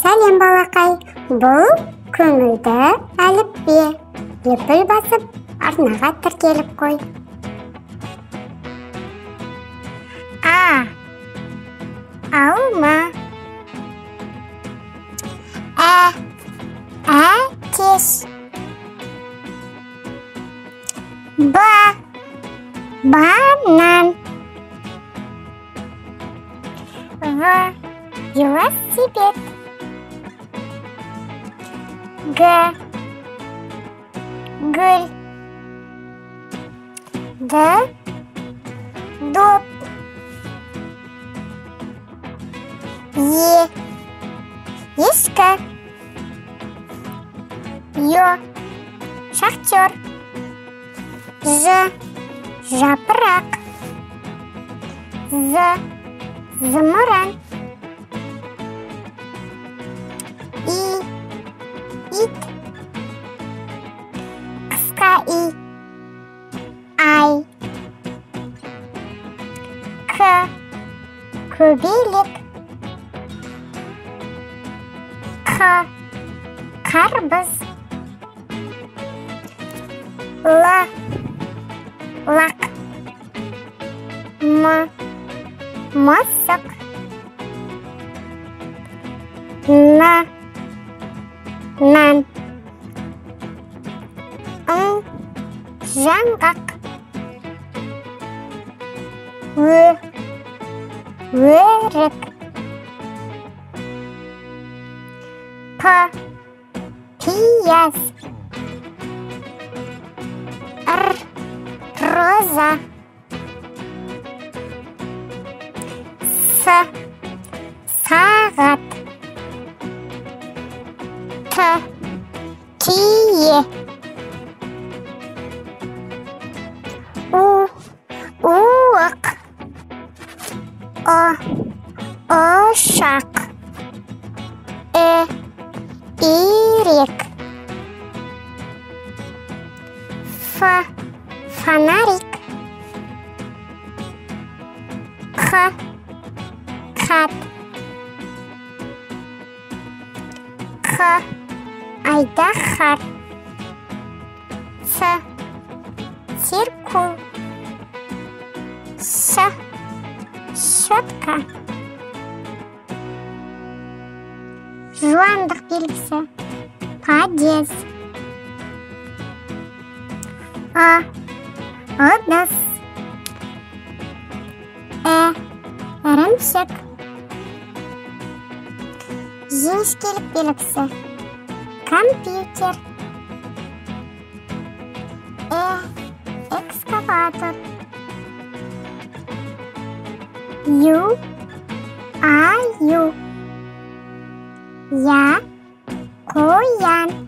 Сәлем балақай, бұл көңілді әліппе. Лүпіл басып, арнаға тіркеліп қой. А. Алма. Әтеш. Банан. Велосипед. Гүл. Доп. Ешкі. Шахтер. Жапырақ. Зымыран. Ит. Қысқа үй. Ай. Көбелек. Қарбыз. Лақ. Мысық. Нан. Жаңғақ. Өрік. Пияз. Роза. Сағат. Тие. Уық. Ошақ. Ирек. Фонарик. Қат. Айдаһар. Циркуль. Щетка. Жуандық белгісі. Падез. Ыдыс. Ірімшік. Жіңішкелік белгісі. Компьютер. Экскаватор. Аю. Я. Қоян.